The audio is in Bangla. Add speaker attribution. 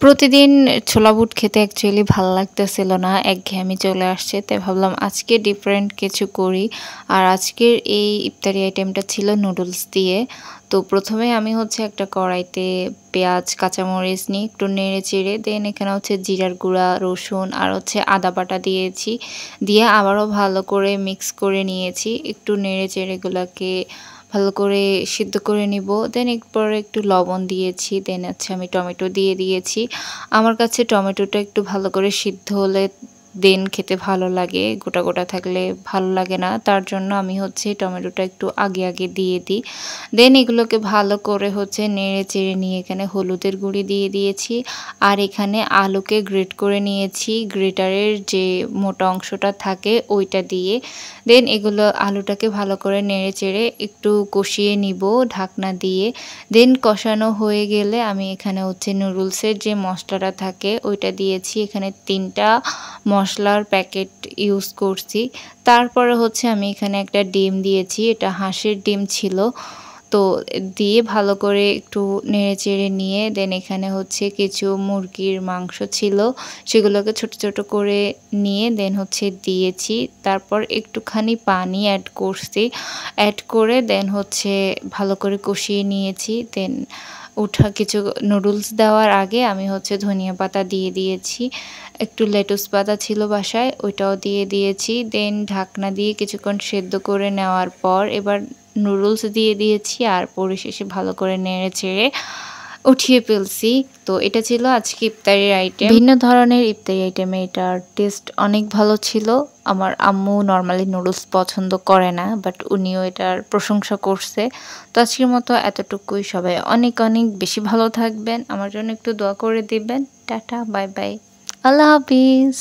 Speaker 1: প্রতিদিন ছোলা বুট খেতে অ্যাকচুয়ালি ভালো লাগতেছিল না, একঘেয়েমি চলে আসছে। তাই ভাবলাম আজকে ডিফারেন্ট কিছু করি। আর আজকের এই ইফতারি আইটেমটা ছিল নুডলস দিয়ে। তো প্রথমে আমি হচ্ছে একটা কড়াইতে পেঁয়াজ, কাঁচামরিচ নিয়ে একটু নেড়ে চেড়ে দেন এখানে হচ্ছে জিরার গুঁড়া, রসুন আর হচ্ছে আদা বাটা দিয়েছি। দিয়ে আবারও ভালো করে মিক্স করে নিয়েছি। একটু নেড়ে চেড়ে এগুলাকে ভালো করে সিদ্ধ করে নিব। দেন এরপরে একটু লবণ দিয়েছি। দেন হচ্ছে আমি টমেটো দিয়ে দিয়েছি। আমার কাছে টমেটোটা একটু ভালো করে সিদ্ধ হলে দেন খেতে ভালো লাগে। গোটা, গোটা থাকলে ভালো লাগে না। তার জন্য আমি হচ্ছে টমেটোটা একটু আগে দিয়ে দিই। দেন এগুলোকে ভালো করে হচ্ছে নেড়ে চেড়ে নিয়ে এখানে হলুদের গুঁড়ি দিয়ে দিয়েছি। আর এখানে আলুকে গ্রেট করে নিয়েছি। গ্রেটারের যে মোটা অংশটা থাকে ওইটা দিয়ে। দেন এগুলো আলুটাকে ভালো করে নেড়ে চেড়ে একটু কষিয়ে নিব ঢাকনা দিয়ে। দেন কষানো হয়ে গেলে আমি এখানে হচ্ছে নুডলসের যে মশলাটা থাকে ওইটা দিয়েছি। এখানে ৩ টা মশলার প্যাকেট ইউজ করছি। তারপরে হচ্ছে আমি এখানে একটা ডিম দিয়েছি। এটা হাঁসের ডিম ছিল। তো দিয়ে ভালো করে একটু নেড়েচেড়ে নিয়ে দেন এখানে হচ্ছে কিছু মুরগির মাংস ছিল। সেগুলোকে ছোট, ছোট করে নিয়ে দেন হচ্ছে দিয়েছি। তারপর একটুখানি পানি এড করছি। এড করে দেন হচ্ছে ভালো করে কষিয়ে নিয়েছি। দেন কিছু নুডলস দেওয়ার আগে আমি হচ্ছে ধনিয়া পাতা দিয়ে দিয়েছি। একটু লেটুস পাতা ছিল বাসায়, ওইটাও দিয়ে দিয়েছি। দেন ঢাকনা দিয়ে কিছুক্ষণ সেদ্ধ করে নেওয়ার পর এবার নুডলস দিয়ে দিয়েছি আর পরিশেষে ভালো করে নেড়েচেড়ে উঠিয়ে ফেলছি। তো এটা ছিল আজকে ইফতারির আইটেম। ভিন্ন ধরনের ইফতারি আইটেমে এটার টেস্ট অনেক ভালো ছিল। আমার আম্মু নরমালি নুডলস পছন্দ করে না, বাট উনিও এটার প্রশংসা করছে। তো আজকের মতো এতটুকুই। সবাই অনেক অনেক বেশি ভালো থাকবেন। আমার জন্য একটু দোয়া করে দিবেন। টাটা, বাই বাই, আল্লাহ হাফিজ।